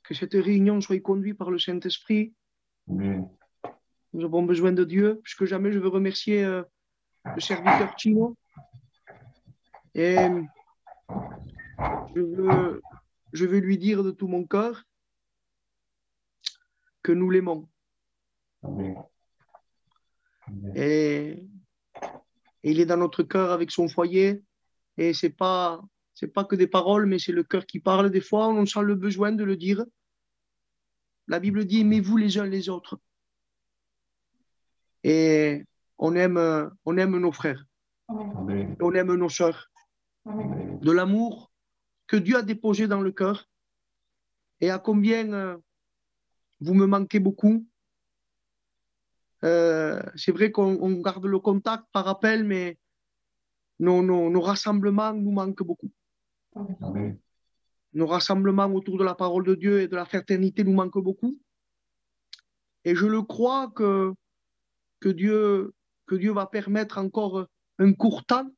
Que cette réunion soit conduite par le Saint-Esprit. Amen. Nous avons besoin de Dieu. Plus que jamais, je veux remercier le serviteur Tino. Et je veux lui dire de tout mon cœur que nous l'aimons. Amen. Amen. Et il est dans notre cœur avec son foyer. Et c'est pas que des paroles, mais c'est le cœur qui parle. Des fois, on sent le besoin de le dire. La Bible dit, aimez-vous les uns les autres. Et on aime nos frères. Amen. On aime nos sœurs. Amen. De l'amour que Dieu a déposé dans le cœur. Et à combien vous me manquez beaucoup. C'est vrai qu'on garde le contact par appel, mais nos rassemblements nous manquent beaucoup. Amen. Nos rassemblements autour de la parole de Dieu et de la fraternité nous manquent beaucoup. Et je le crois que Dieu va permettre encore un court temps,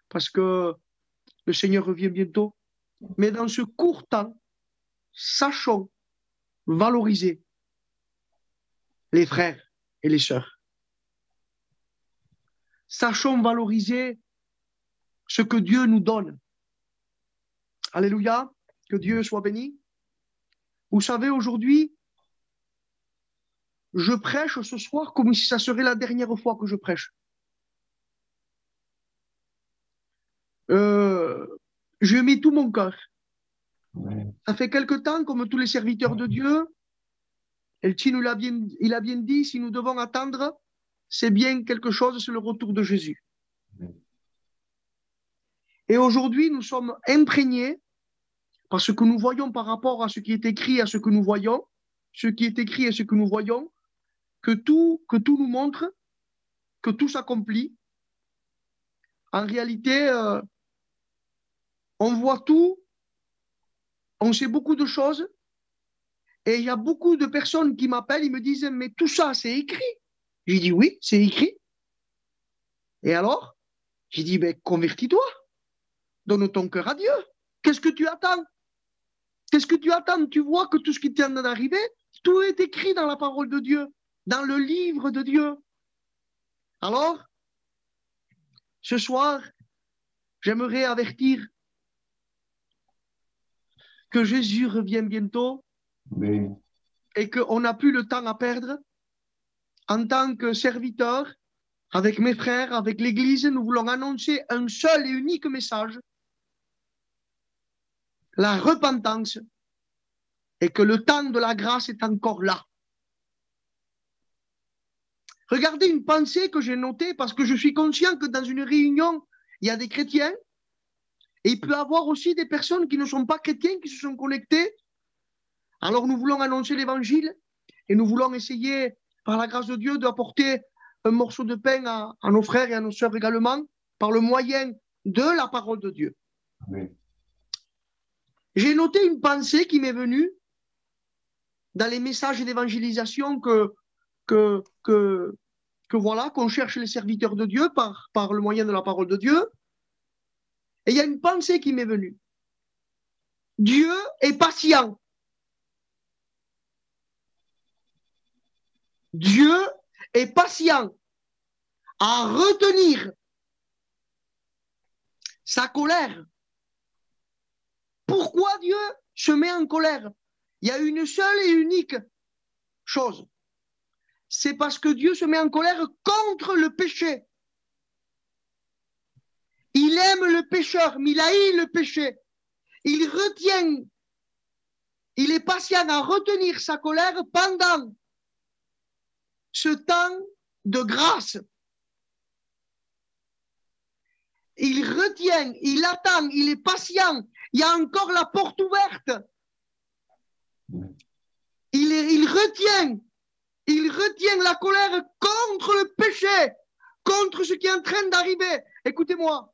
parce que le Seigneur revient bientôt. Mais dans ce court temps, sachons valoriser les frères et les sœurs. Sachons valoriser ce que Dieu nous donne. Alléluia, que Dieu soit béni. Vous savez, aujourd'hui, je prêche ce soir comme si ça serait la dernière fois que je prêche. Je mets tout mon cœur. Amen. Ça fait quelque temps, comme tous les serviteurs de Dieu, Elchi il a bien dit, si nous devons attendre, c'est bien quelque chose, c'est le retour de Jésus. Amen. Et aujourd'hui, nous sommes imprégnés par ce que nous voyons par rapport à ce qui est écrit, à ce que nous voyons, ce qui est écrit et ce que nous voyons, que tout nous montre, que tout s'accomplit. En réalité, on voit tout, on sait beaucoup de choses, et il y a beaucoup de personnes qui m'appellent, ils me disent, mais tout ça, c'est écrit. J'ai dit, oui, c'est écrit. Et alors? J'ai dit, ben, convertis-toi, donne ton cœur à Dieu. Qu'est-ce que tu attends? Qu'est-ce que tu attends? Tu vois que tout ce qui t'est d'arriver, tout est écrit dans la parole de Dieu, dans le livre de Dieu. Alors, ce soir, j'aimerais avertir que Jésus revient bientôt. Amen. Et qu'on n'a plus le temps à perdre. En tant que serviteur, avec mes frères, avec l'Église, nous voulons annoncer un seul et unique message, la repentance, et que le temps de la grâce est encore là. Regardez une pensée que j'ai notée, parce que je suis conscient que dans une réunion, il y a des chrétiens, et il peut y avoir aussi des personnes qui ne sont pas chrétiens, qui se sont connectées. Alors nous voulons annoncer l'Évangile, et nous voulons essayer, par la grâce de Dieu, d'apporter un morceau de pain à nos frères et à nos sœurs également, par le moyen de la parole de Dieu. Amen. J'ai noté une pensée qui m'est venue dans les messages d'évangélisation voilà, qu'on cherche les serviteurs de Dieu par le moyen de la parole de Dieu. Et il y a une pensée qui m'est venue. Dieu est patient. Dieu est patient à retenir sa colère. Pourquoi Dieu se met en colère? Il y a une seule et unique chose. C'est parce que Dieu se met en colère contre le péché. Il aime le pécheur, mais il haït le péché. Il retient, il est patient à retenir sa colère pendant ce temps de grâce. Il retient, il attend, il est patient. Il y a encore la porte ouverte. Il retient la colère contre le péché, contre ce qui est en train d'arriver. Écoutez-moi.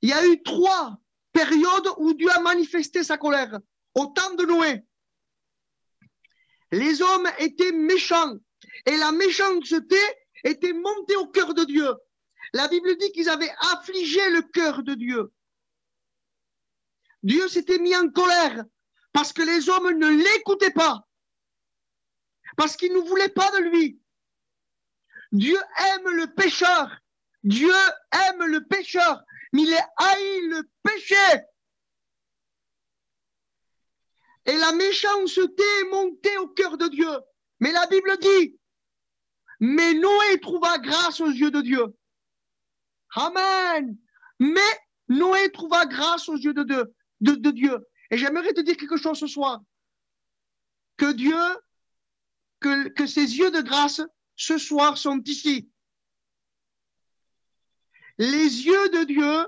Il y a eu 3 périodes où Dieu a manifesté sa colère. Au temps de Noé, les hommes étaient méchants et la méchanceté était montée au cœur de Dieu. La Bible dit qu'ils avaient affligé le cœur de Dieu. Dieu s'était mis en colère parce que les hommes ne l'écoutaient pas, parce qu'ils ne voulaient pas de lui. Dieu aime le pécheur. Dieu aime le pécheur, mais il haït le péché. Et la méchanceté est montée au cœur de Dieu. Mais la Bible dit, mais Noé trouva grâce aux yeux de Dieu. Amen. Mais Noé trouva grâce aux yeux de Dieu. Et j'aimerais te dire quelque chose ce soir. Que Dieu, que ses yeux de grâce, ce soir, sont ici. Les yeux de Dieu,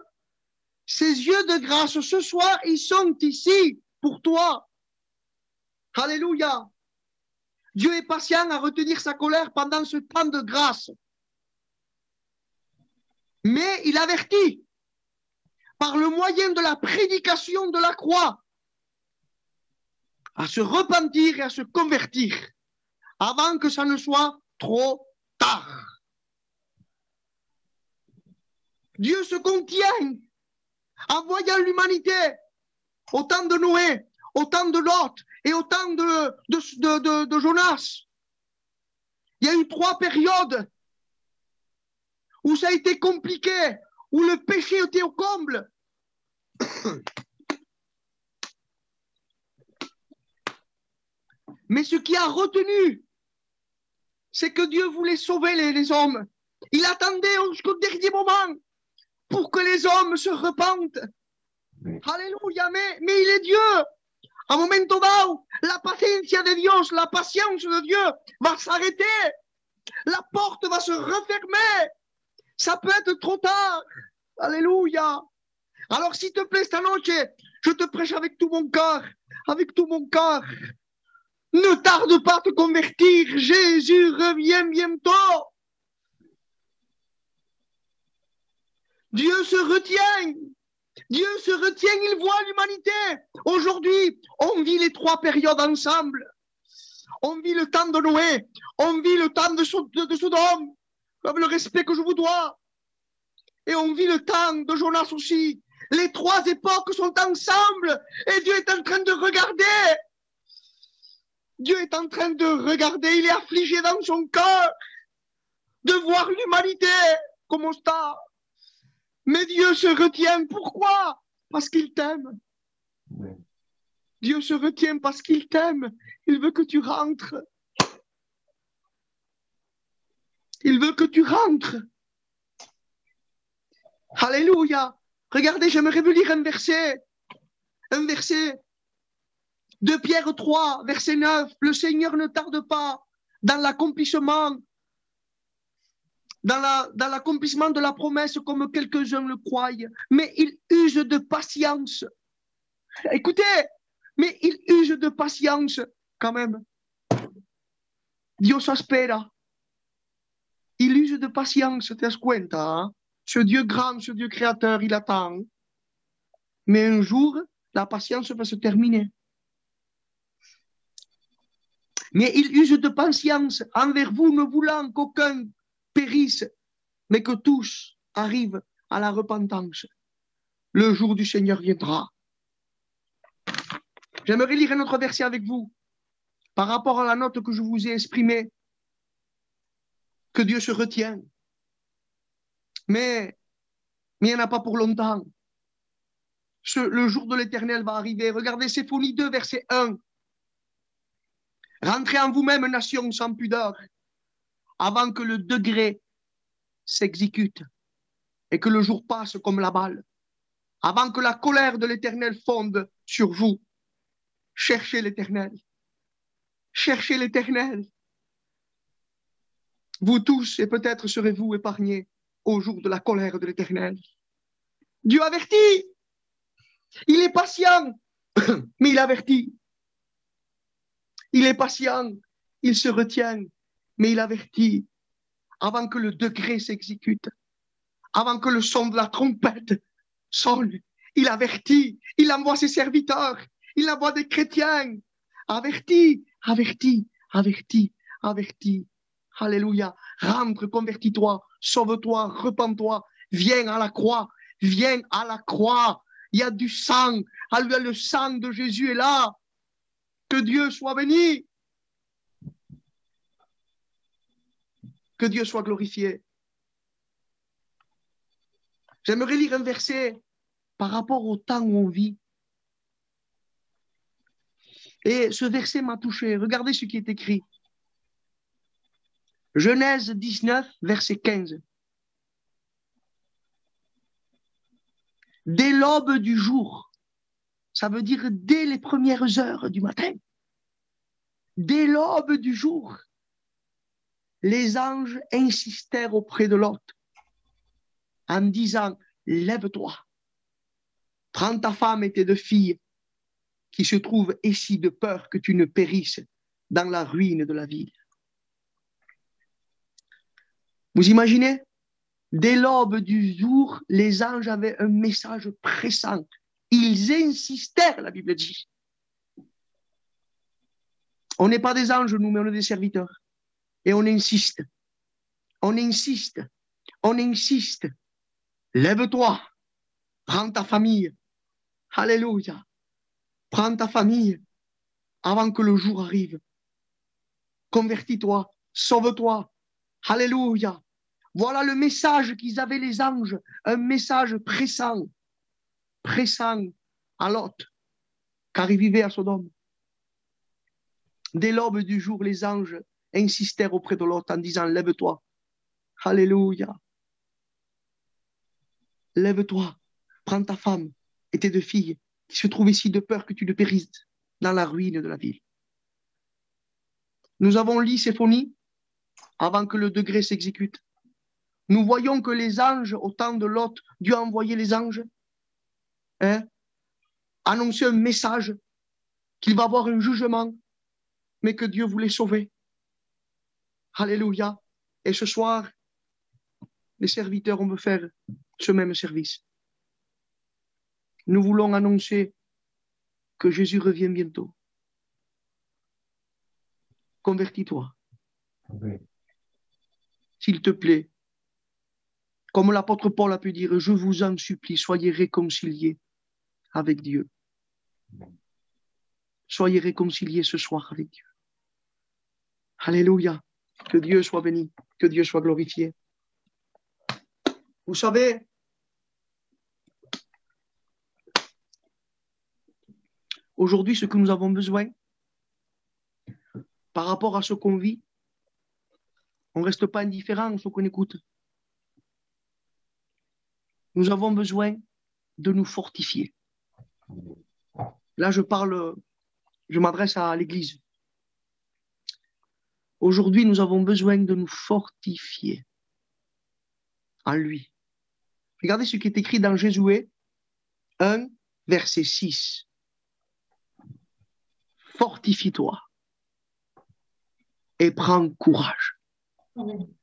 ses yeux de grâce, ce soir, ils sont ici pour toi. Alléluia. Dieu est patient à retenir sa colère pendant ce temps de grâce. Mais il avertit par le moyen de la prédication de la croix à se repentir et à se convertir avant que ça ne soit trop tard. Dieu se contient en voyant l'humanité au temps de Noé, au temps de Lot et au temps de Jonas. Il y a eu 3 périodes où ça a été compliqué, où le péché était au comble. Mais ce qui a retenu, c'est que Dieu voulait sauver les hommes. Il attendait jusqu'au dernier moment pour que les hommes se repentent. Oui. Alléluia, mais il est Dieu. A un momento dado, la paciencia de Dios, la patience de Dieu va s'arrêter. La porte va se refermer. Ça peut être trop tard. Alléluia. Alors, s'il te plaît, esta noche, je te prêche avec tout mon cœur. Avec tout mon cœur. Ne tarde pas à te convertir. Jésus revient bientôt. Dieu se retient. Dieu se retient, il voit l'humanité. Aujourd'hui, on vit les 3 périodes ensemble. On vit le temps de Noé. On vit le temps de Sodome. Avec le respect que je vous dois. Et on vit le temps de Jonas aussi. Les 3 époques sont ensemble. Et Dieu est en train de regarder. Dieu est en train de regarder. Il est affligé dans son cœur de voir l'humanité comme ça. Mais Dieu se retient. Pourquoi? Parce qu'il t'aime. Oui. Dieu se retient parce qu'il t'aime. Il veut que tu rentres. Il veut que tu rentres. Alléluia. Regardez, j'aimerais vous lire un verset. Un verset. 2 Pierre 3, verset 9. Le Seigneur ne tarde pas dans l'accomplissement. Dans l'accomplissement de la promesse comme quelques-uns le croient, mais il use de patience. Écoutez, mais il use de patience quand même. Dios espera. Il use de patience, te das cuenta, hein? Ce Dieu grand, ce Dieu créateur, il attend. Mais un jour, la patience va se terminer. Mais il use de patience envers vous, ne voulant qu'aucun périssent, mais que tous arrivent à la repentance. Le jour du Seigneur viendra. J'aimerais lire un autre verset avec vous par rapport à la note que je vous ai exprimée, que Dieu se retient. Mais il n'y en a pas pour longtemps. Le jour de l'Éternel va arriver. Regardez Séphonie 2, verset 1. Rentrez en vous-même, nation sans pudeur, avant que le degré s'exécute et que le jour passe comme la balle, avant que la colère de l'Éternel fonde sur vous. Cherchez l'Éternel. Cherchez l'Éternel. Vous tous, et peut-être serez-vous épargnés au jour de la colère de l'Éternel. Dieu avertit. Il est patient, mais il avertit. Il est patient, il se retient, mais il avertit. Avant que le degré s'exécute, avant que le son de la trompette sonne, il avertit, il envoie ses serviteurs, il envoie des chrétiens. Avertis, avertis, avertis, avertis. Alléluia. Rentre, convertis-toi, sauve-toi, repens-toi, viens à la croix, viens à la croix. Il y a du sang. Alléluia, le sang de Jésus est là. Que Dieu soit béni. Que Dieu soit glorifié. J'aimerais lire un verset par rapport au temps où on vit. Et ce verset m'a touché. Regardez ce qui est écrit. Genèse 19, verset 15. Dès l'aube du jour, ça veut dire dès les premières heures du matin, dès l'aube du jour, les anges insistèrent auprès de Lot en disant, lève-toi, prends ta femme et tes deux filles qui se trouvent ici de peur que tu ne périsses dans la ruine de la ville. Vous imaginez? Dès l'aube du jour, les anges avaient un message pressant. Ils insistèrent, la Bible dit. On n'est pas des anges, nous, mais on est des serviteurs. Et on insiste. On insiste. On insiste. Lève-toi. Prends ta famille. Alléluia. Prends ta famille avant que le jour arrive. Convertis-toi. Sauve-toi. Alléluia. Voilà le message qu'ils avaient les anges. Un message pressant. Pressant à Lot. Car il vivait à Sodome. Dès l'aube du jour, les anges insistèrent auprès de Lot en disant, lève-toi. Alléluia. Lève-toi. Prends ta femme et tes deux filles qui se trouvent ici de peur que tu ne périsses dans la ruine de la ville. Nous avons lu Séphonie avant que le degré s'exécute. Nous voyons que les anges, au temps de Lot, Dieu a envoyé les anges, annoncer un message qu'il va avoir un jugement, mais que Dieu voulait sauver. Alléluia. Et ce soir, les serviteurs, on veut faire ce même service. Nous voulons annoncer que Jésus revient bientôt. Convertis-toi. S'il te plaît. Comme l'apôtre Paul a pu dire, je vous en supplie, soyez réconciliés avec Dieu. Soyez réconciliés ce soir avec Dieu. Alléluia. Que Dieu soit béni, que Dieu soit glorifié. Vous savez, aujourd'hui, ce que nous avons besoin, par rapport à ce qu'on vit, on ne reste pas indifférent à ce qu'on écoute. Nous avons besoin de nous fortifier. Là, je m'adresse à l'Église. Aujourd'hui, nous avons besoin de nous fortifier en lui. Regardez ce qui est écrit dans Josué 1, verset 6. Fortifie-toi et prends courage. Amen.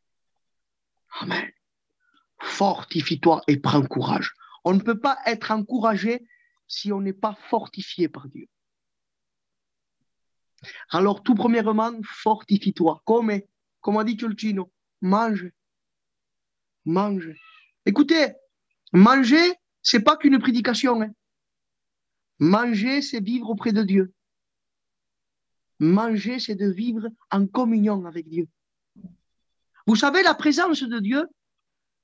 Amen. Fortifie-toi et prends courage. On ne peut pas être encouragé si on n'est pas fortifié par Dieu. Alors, tout premièrement, fortifie-toi. Comme a dit Ciolcino, mange. Mange. Écoutez, manger, ce n'est pas qu'une prédication. Manger, c'est vivre auprès de Dieu. Manger, c'est de vivre en communion avec Dieu. Vous savez, la présence de Dieu,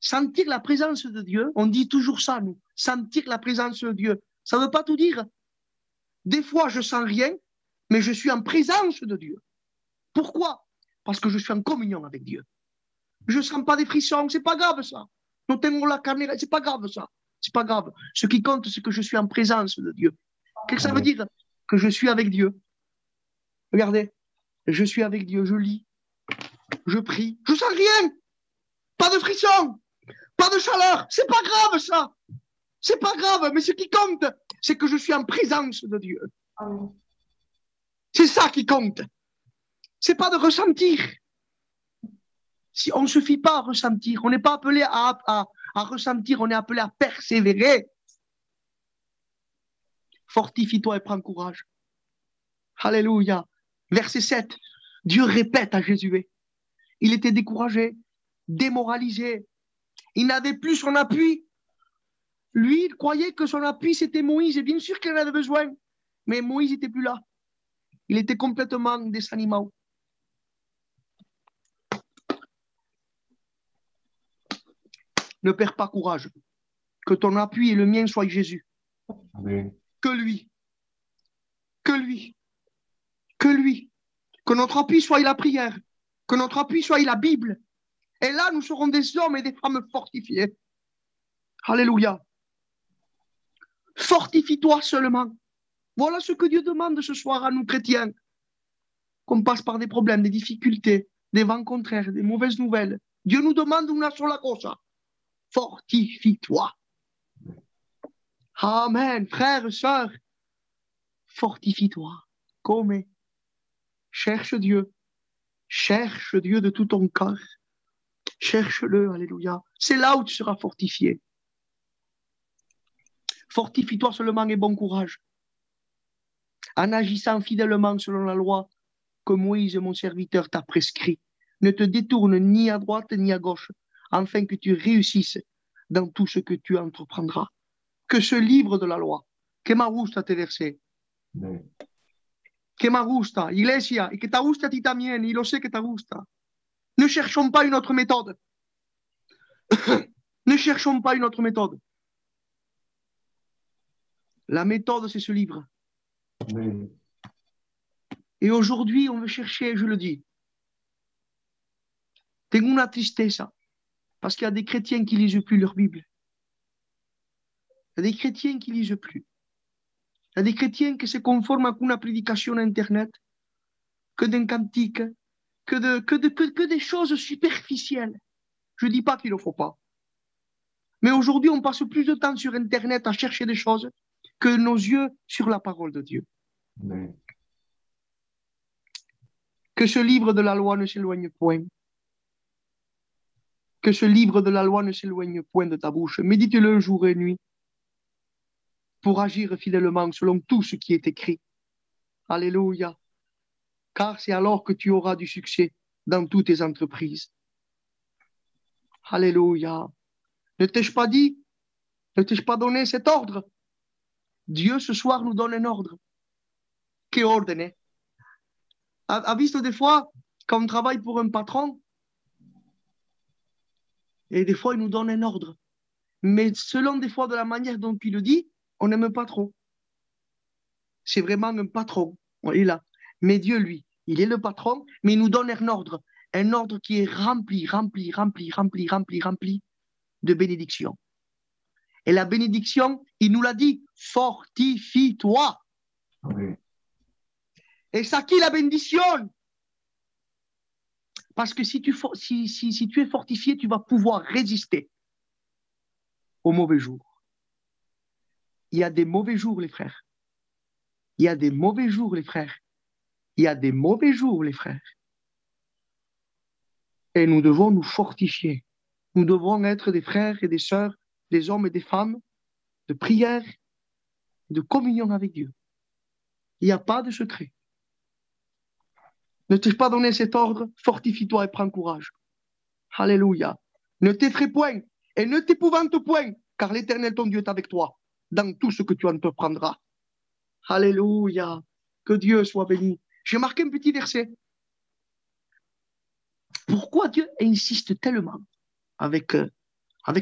sentir la présence de Dieu, on dit toujours ça, nous, sentir la présence de Dieu, ça ne veut pas tout dire. Des fois, je ne sens rien, mais je suis en présence de Dieu. Pourquoi? Parce que je suis en communion avec Dieu. Je ne sens pas des frissons, c'est pas grave ça. Nous tenons la caméra, c'est pas grave ça. C'est pas grave. Ce qui compte, c'est que je suis en présence de Dieu. Qu'est-ce que ça veut dire? Que je suis avec Dieu. Regardez, je suis avec Dieu, je lis, je prie, je ne sens rien. Pas de frisson, pas de chaleur. C'est pas grave ça. C'est pas grave, mais ce qui compte, c'est que je suis en présence de Dieu. C'est ça qui compte. C'est pas de ressentir. Si on ne se fie pas à ressentir, on n'est pas appelé à ressentir, on est appelé à persévérer. Fortifie-toi et prends courage. Alléluia. Verset 7. Dieu répète à Josué. Il était découragé, démoralisé. Il n'avait plus son appui. Lui, il croyait que son appui, c'était Moïse. Et bien sûr qu'il en avait besoin. Mais Moïse n'était plus là. Il était complètement désanimé. Ne perds pas courage. Que ton appui et le mien soient Jésus. Amen. Que lui. Que lui. Que lui. Que notre appui soit la prière. Que notre appui soit la Bible. Et là, nous serons des hommes et des femmes fortifiés. Alléluia. Fortifie-toi seulement. Voilà ce que Dieu demande ce soir à nous chrétiens. Qu'on passe par des problèmes, des difficultés, des vents contraires, des mauvaises nouvelles. Dieu nous demande una sola cosa. Fortifie-toi. Amen. Frères, sœurs, fortifie-toi. Comme? Cherche Dieu. Cherche Dieu de tout ton cœur. Cherche-le, alléluia. C'est là où tu seras fortifié. Fortifie-toi seulement et bon courage. En agissant fidèlement selon la loi que Moïse, mon serviteur, t'a prescrit. Ne te détourne ni à droite ni à gauche, afin que tu réussisses dans tout ce que tu entreprendras. Que ce livre de la loi, que me gusta te versé, Amen. que me gusta, iglesia, y que te gusta a ti también, y lo sé que te gusta. Ne cherchons pas une autre méthode. Ne cherchons pas une autre méthode. La méthode, c'est ce livre. Amen. Et aujourd'hui, on veut chercher, je le dis. Tengo una tristeza, parce qu'il y a des chrétiens qui lisent plus leur Bible. Il y a des chrétiens qui lisent plus. Il y a des chrétiens qui se conforment à une prédication Internet, que d'un cantique, que des choses superficielles. Je ne dis pas qu'il ne faut pas. Mais aujourd'hui, on passe plus de temps sur Internet à chercher des choses que nos yeux sur la parole de Dieu. Amen. Que ce livre de la loi ne s'éloigne point. Que ce livre de la loi ne s'éloigne point de ta bouche. Médite-le jour et nuit pour agir fidèlement selon tout ce qui est écrit. Alléluia. Car c'est alors que tu auras du succès dans toutes tes entreprises. Alléluia. Ne t'ai-je pas dit, ne t'ai-je pas donné cet ordre? Dieu ce soir nous donne un ordre. Que ordine? A visto des fois, quand on travaille pour un patron, et des fois il nous donne un ordre. Mais selon des fois de la manière dont il le dit, on n'aime pas trop. C'est vraiment un patron. Il est là. Mais Dieu, lui, il est le patron, mais il nous donne un ordre. Un ordre qui est rempli de bénédictions. Et la bénédiction, il nous l'a dit, fortifie-toi. Amen. Et ça qui la bénédiction? Parce que si tu es fortifié, tu vas pouvoir résister aux mauvais jours. Il y a des mauvais jours, les frères. Il y a des mauvais jours, les frères. Il y a des mauvais jours, les frères. Et nous devons nous fortifier. Nous devons être des frères et des sœurs, des hommes et des femmes de prière, de communion avec Dieu. Il n'y a pas de secret. Ne t'ai-je pas donné cet ordre? Fortifie-toi et prends courage. Alléluia. Ne t'effraie point et ne t'épouvante point, car l'Éternel ton Dieu est avec toi dans tout ce que tu entreprendras. Alléluia. Que Dieu soit béni. J'ai marqué un petit verset. Pourquoi Dieu insiste tellement avec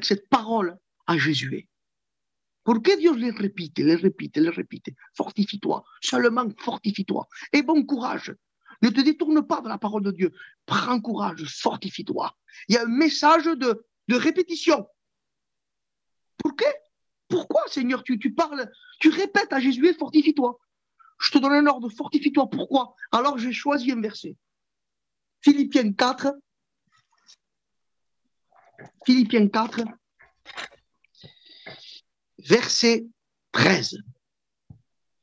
cette parole à Jésus? Pourquoi Dieu les répète? Fortifie-toi, seulement fortifie-toi. Et bon courage. Ne te détourne pas de la parole de Dieu. Prends courage, fortifie-toi. Il y a un message de répétition. Pourquoi, Seigneur, tu parles, tu répètes à Jésus, fortifie-toi. Je te donne un ordre, fortifie-toi. Pourquoi? Alors j'ai choisi un verset. Philippiens 4, verset 13.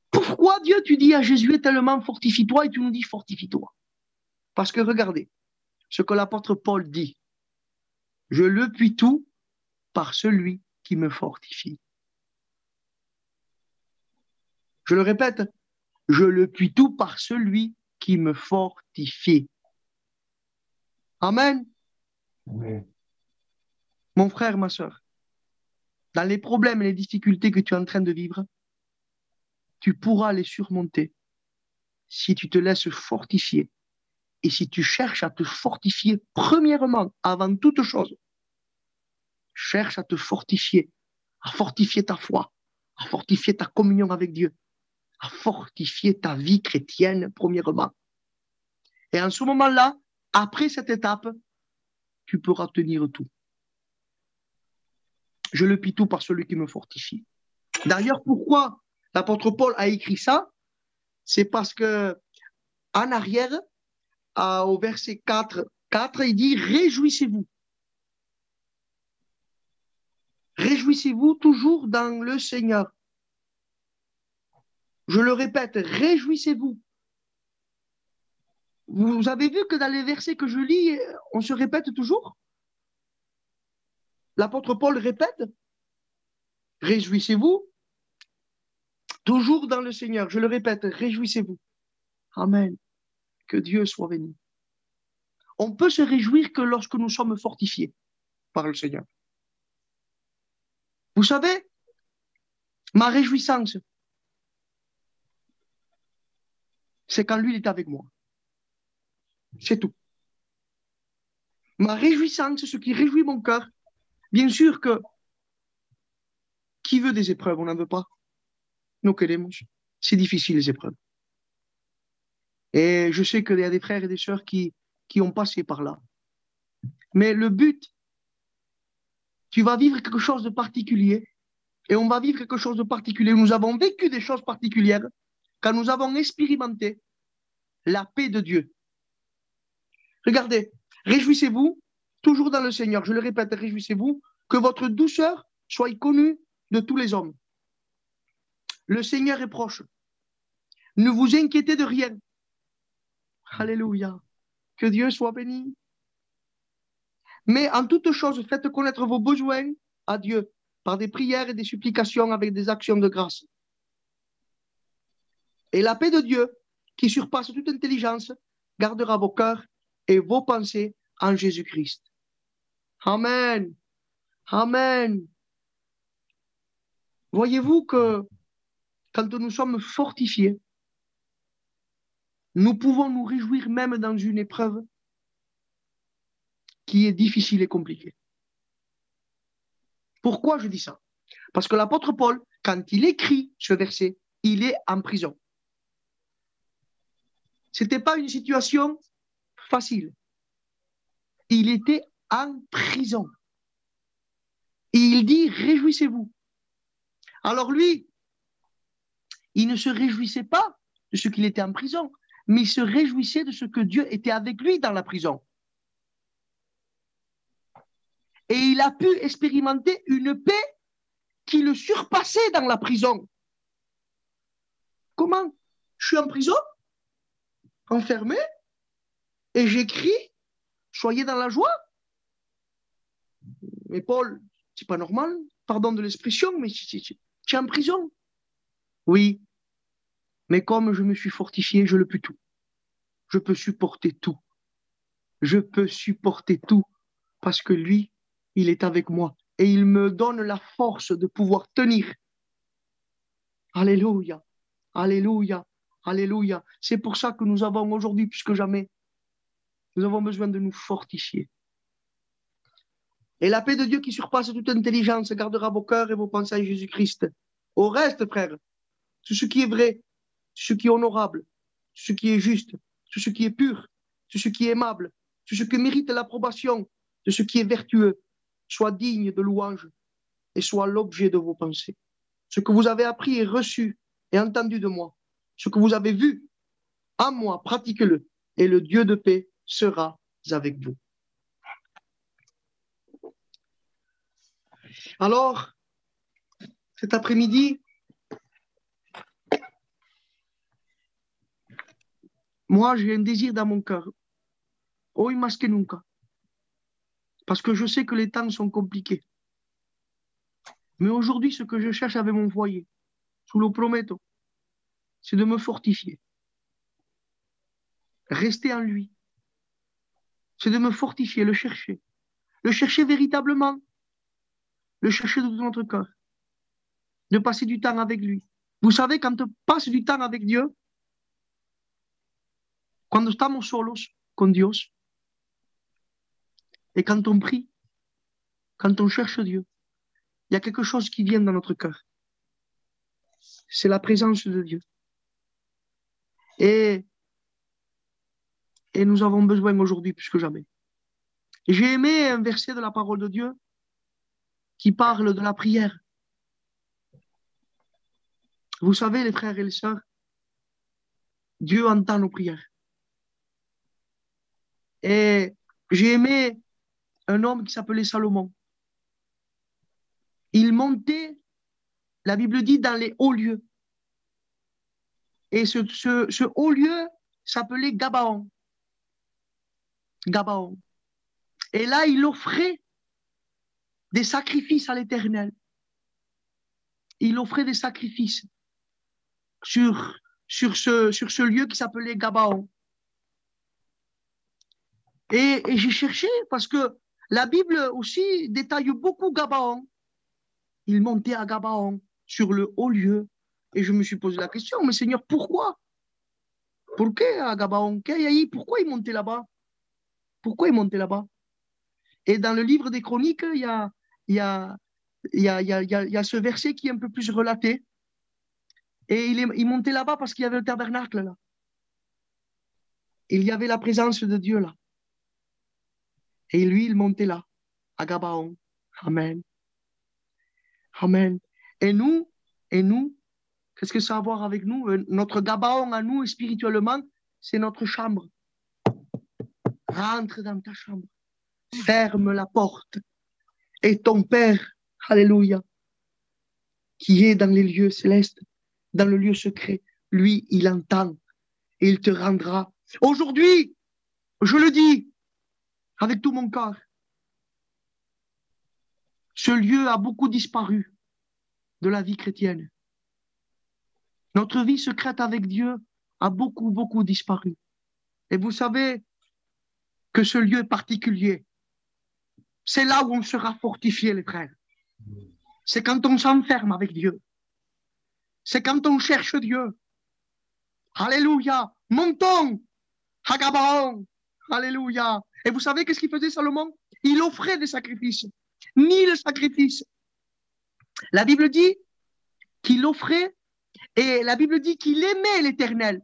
Pourquoi Dieu, tu dis à Jésus tellement fortifie-toi et tu nous dis fortifie-toi? Parce que regardez ce que l'apôtre Paul dit. Je le puis tout par celui qui me fortifie. Je le répète, je le puis tout par celui qui me fortifie. Amen. Amen. Mon frère, ma soeur, dans les problèmes et les difficultés que tu es en train de vivre, tu pourras les surmonter si tu te laisses fortifier et si tu cherches à te fortifier premièrement, avant toute chose. Cherche à te fortifier, à fortifier ta foi, à fortifier ta communion avec Dieu, à fortifier ta vie chrétienne premièrement. Et en ce moment-là, après cette étape, tu pourras tenir tout. Je le prie tout par celui qui me fortifie. D'ailleurs, pourquoi l'apôtre Paul a écrit ça? C'est parce que en arrière, au verset 4, il dit « Réjouissez-vous ». Réjouissez-vous toujours dans le Seigneur. Je le répète, réjouissez-vous. Vous avez vu que dans les versets que je lis, on se répète toujours? L'apôtre Paul répète, réjouissez-vous toujours dans le Seigneur. Je le répète, réjouissez-vous. Amen. Que Dieu soit béni. On peut se réjouir que lorsque nous sommes fortifiés par le Seigneur. Vous savez, ma réjouissance, c'est quand lui il est avec moi. C'est tout. Ma réjouissance, ce qui réjouit mon cœur, bien sûr que qui veut des épreuves, on n'en veut pas. Nous queremos. C'est difficile les épreuves. Et je sais qu'il y a des frères et des sœurs qui ont passé par là. Mais le but, tu vas vivre quelque chose de particulier et on va vivre quelque chose de particulier. Nous avons vécu des choses particulières quand nous avons expérimenté la paix de Dieu. Regardez, réjouissez-vous toujours dans le Seigneur. Je le répète, réjouissez-vous que votre douceur soit connue de tous les hommes. Le Seigneur est proche. Ne vous inquiétez de rien. Alléluia. Que Dieu soit béni. Mais en toute chose, faites connaître vos besoins à Dieu par des prières et des supplications avec des actions de grâce. Et la paix de Dieu, qui surpasse toute intelligence, gardera vos cœurs et vos pensées en Jésus-Christ. Amen. Amen. Voyez-vous que quand nous sommes fortifiés, nous pouvons nous réjouir même dans une épreuve qui est difficile et compliquée. Pourquoi je dis ça? Parce que l'apôtre Paul, quand il écrit ce verset, il est en prison. Ce n'était pas une situation facile. Il était en prison. Et il dit, réjouissez-vous. Alors lui, il ne se réjouissait pas de ce qu'il était en prison, mais il se réjouissait de ce que Dieu était avec lui dans la prison. Et il a pu expérimenter une paix qui le surpassait dans la prison. Comment? Je suis en prison, enfermé, et j'écris, soyez dans la joie. Mais Paul, c'est pas normal, pardon de l'expression, mais tu es en prison. Oui, mais comme je me suis fortifié, je le peux tout. Je peux supporter tout. Je peux supporter tout parce que lui, il est avec moi et il me donne la force de pouvoir tenir. Alléluia, alléluia, alléluia. C'est pour ça que nous avons aujourd'hui, plus que jamais, nous avons besoin de nous fortifier. Et la paix de Dieu qui surpasse toute intelligence gardera vos cœurs et vos pensées à Jésus-Christ. Au reste, frère, tout ce qui est vrai, tout ce qui est honorable, tout ce qui est juste, tout ce qui est pur, tout ce qui est aimable, tout ce qui mérite l'approbation, tout ce qui est vertueux, soit digne de louange et soit l'objet de vos pensées. Ce que vous avez appris et reçu et entendu de moi, ce que vous avez vu en moi, pratiquez-le, et le Dieu de paix sera avec vous. Alors, cet après-midi, moi, j'ai un désir dans mon cœur. Hoy más que nunca. Parce que je sais que les temps sont compliqués. Mais aujourd'hui, ce que je cherche avec mon foyer, je vous le promets, c'est de me fortifier. Rester en lui. C'est de me fortifier, le chercher. Le chercher véritablement. le chercher de tout notre cœur, de passer du temps avec lui. Vous savez, quand on passe du temps avec Dieu, cuando estamos solos con Dios, et quand on prie, quand on cherche Dieu, il y a quelque chose qui vient dans notre cœur. C'est la présence de Dieu. Et nous avons besoin aujourd'hui plus que jamais. J'ai aimé un verset de la parole de Dieu qui parle de la prière. Vous savez, les frères et les sœurs, Dieu entend nos prières. Et j'ai aimé un homme qui s'appelait Salomon. Il montait, la Bible dit, dans les hauts lieux. Et ce haut lieu s'appelait Gabaon. Gabaon. Et là, il offrait des sacrifices à l'Éternel. Il offrait des sacrifices sur ce lieu qui s'appelait Gabaon. Et j'ai cherché parce que la Bible aussi détaille beaucoup Gabaon. Il montait à Gabaon, sur le haut lieu. Et je me suis posé la question, mais Seigneur, pourquoi? Pourquoi à Gabaon? Pourquoi il montait là-bas? Pourquoi il montait là-bas? Et dans le livre des Chroniques, il y a ce verset qui est un peu plus relaté. Et il montait là-bas parce qu'il y avait le tabernacle là. Il y avait la présence de Dieu là. Et lui, il montait là, à Gabaon. Amen. Amen. Et nous, qu'est-ce que ça a à voir avec nous? Notre Gabaon à nous, spirituellement, c'est notre chambre. Rentre dans ta chambre. Ferme la porte. Et ton Père, alléluia, qui est dans les lieux célestes, dans le lieu secret, lui, il entend et il te rendra. Aujourd'hui, je le dis avec tout mon cœur, ce lieu a beaucoup disparu de la vie chrétienne. Notre vie secrète avec Dieu a beaucoup, beaucoup disparu. Et vous savez que ce lieu particulier, c'est là où on sera fortifié, les frères. C'est quand on s'enferme avec Dieu. C'est quand on cherche Dieu. Alléluia. Montons à Gabaon. Alléluia. Et vous savez qu'est-ce qu'il faisait Salomon? Il offrait des sacrifices. 1000 sacrifices. La Bible dit qu'il offrait et la Bible dit qu'il aimait l'Éternel.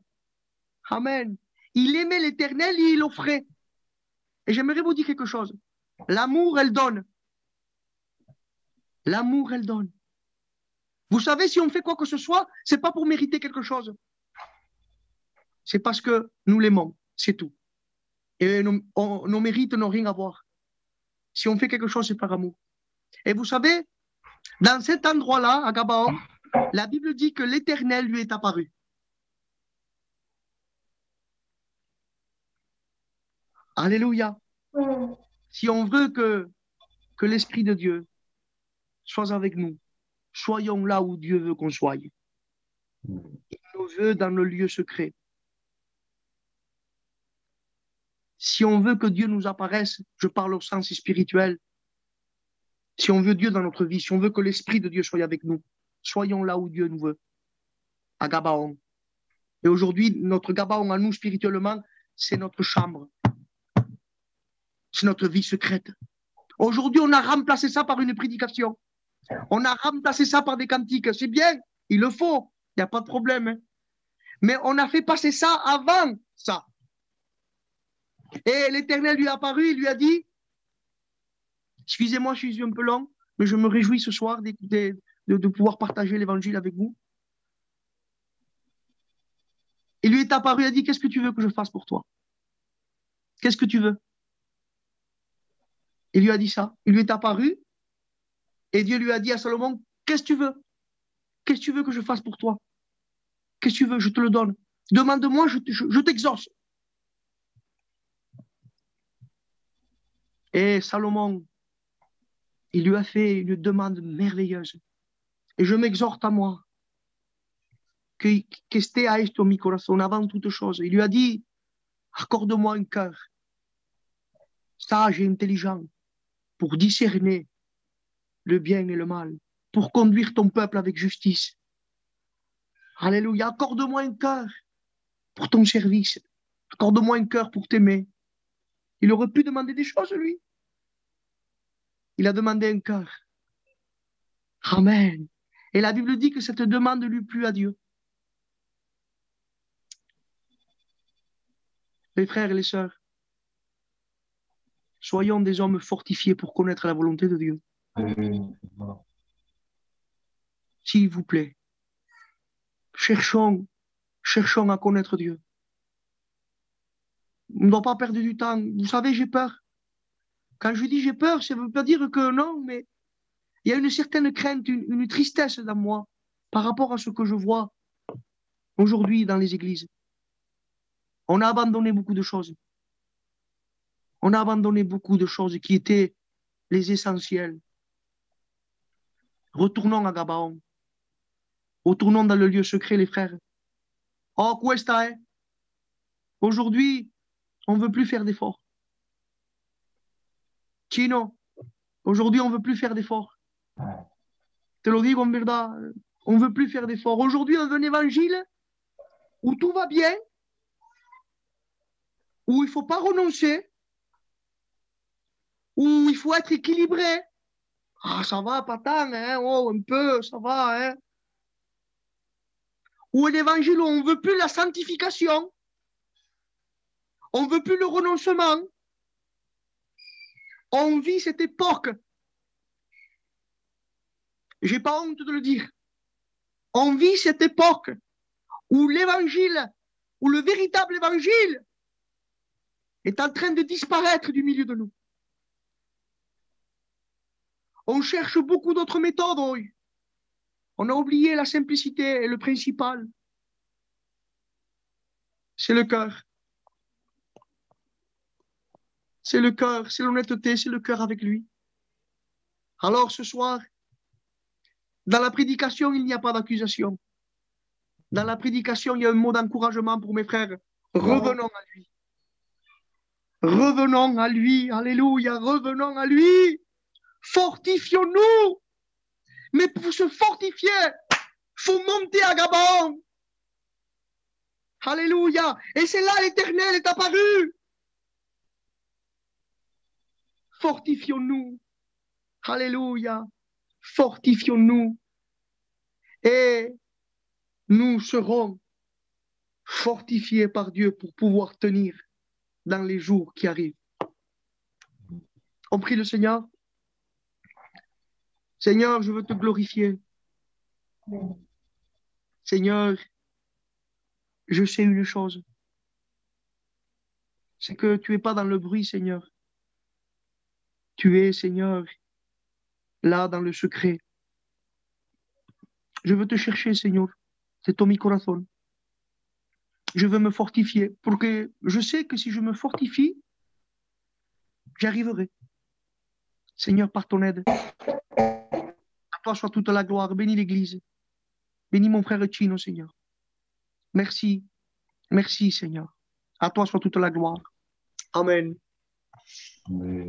Amen. Il aimait l'Éternel et il offrait. Et j'aimerais vous dire quelque chose. L'amour, elle donne. L'amour, elle donne. Vous savez, si on fait quoi que ce soit, c'est pas pour mériter quelque chose. C'est parce que nous l'aimons, c'est tout. Et nos mérites n'ont rien à voir. Si on fait quelque chose, c'est par amour. Et vous savez, dans cet endroit-là, à Gabaon, la Bible dit que l'Éternel lui est apparu. Alléluia. Si on veut que l'Esprit de Dieu soit avec nous, soyons là où Dieu veut qu'on soit. Il nous veut dans le lieu secret. Si on veut que Dieu nous apparaisse, je parle au sens spirituel, si on veut Dieu dans notre vie, si on veut que l'Esprit de Dieu soit avec nous, soyons là où Dieu nous veut, à Gabaon. Et aujourd'hui, notre Gabaon à nous spirituellement, c'est notre chambre. C'est notre vie secrète. Aujourd'hui, on a remplacé ça par une prédication. On a remplacé ça par des cantiques. C'est bien, il le faut, il n'y a pas de problème. Hein. Mais on a fait passer ça avant ça. Et l'Éternel lui est apparu, il lui a dit, excusez-moi, je suis un peu long, mais je me réjouis ce soir de pouvoir partager l'Évangile avec vous. Il lui est apparu, il a dit, qu'est-ce que tu veux que je fasse pour toi? Qu'est-ce que tu veux? Il lui a dit ça. Il lui est apparu et Dieu lui a dit à Salomon, qu'est-ce que tu veux? Qu'est-ce que tu veux que je fasse pour toi? Qu'est-ce que tu veux? Je te le donne. Demande-moi, je t'exauce. Et Salomon, il lui a fait une demande merveilleuse. Et je m'exhorte à moi, que esté a esto mi corazón avant toute chose. Il lui a dit, accorde-moi un cœur sage et intelligent pour discerner le bien et le mal, pour conduire ton peuple avec justice. Alléluia. Accorde-moi un cœur pour ton service. Accorde-moi un cœur pour t'aimer. Il aurait pu demander des choses, lui. Il a demandé un cœur. Amen. Et la Bible dit que cette demande ne lui plut à Dieu. Les frères et les sœurs, soyons des hommes fortifiés pour connaître la volonté de Dieu. Amen. S'il vous plaît, cherchons à connaître Dieu. On ne doit pas perdre du temps. Vous savez, j'ai peur. Quand je dis j'ai peur, ça ne veut pas dire que non, mais il y a une certaine crainte, une tristesse dans moi par rapport à ce que je vois aujourd'hui dans les églises. On a abandonné beaucoup de choses. On a abandonné beaucoup de choses qui étaient les essentiels. Retournons à Gabaon. Retournons dans le lieu secret, les frères. Oh, questa, hein? Aujourd'hui, on ne veut plus faire d'efforts. Chino, aujourd'hui, on ne veut plus faire d'efforts. Te lo digo en verdad, on ne veut plus faire d'efforts. Aujourd'hui, on veut un évangile où tout va bien, où il ne faut pas renoncer, où il faut être équilibré. Ah, ça va, pas tant, hein? Oh, un peu, ça va, hein? Ou un évangile où on ne veut plus la sanctification, on ne veut plus le renoncement. On vit cette époque. J'ai pas honte de le dire. On vit cette époque où l'évangile, où le véritable évangile est en train de disparaître du milieu de nous. On cherche beaucoup d'autres méthodes. Oui. On a oublié la simplicité et le principal. C'est le cœur. C'est le cœur, c'est l'honnêteté, c'est le cœur avec lui. Alors ce soir, dans la prédication, il n'y a pas d'accusation. Dans la prédication, il y a un mot d'encouragement pour mes frères. Revenons à lui. Revenons à lui. Alléluia. Revenons à lui. Fortifions-nous. Mais pour se fortifier, il faut monter à Gabaon. Alléluia. Et c'est là l'Éternel est apparu. Fortifions-nous. Alléluia. Fortifions-nous. Et nous serons fortifiés par Dieu pour pouvoir tenir dans les jours qui arrivent. On prie le Seigneur. Seigneur, je veux te glorifier. Seigneur, je sais une chose. C'est que tu n'es pas dans le bruit, Seigneur. Tu es, Seigneur, là dans le secret. Je veux te chercher, Seigneur. C'est ton mi corazón. Je veux me fortifier pour que je sais que si je me fortifie, j'arriverai. Seigneur, par ton aide. À toi soit toute la gloire. Bénis l'Église. Bénis mon frère Chino, Seigneur. Merci. Merci, Seigneur. À toi soit toute la gloire. Amen. Amen.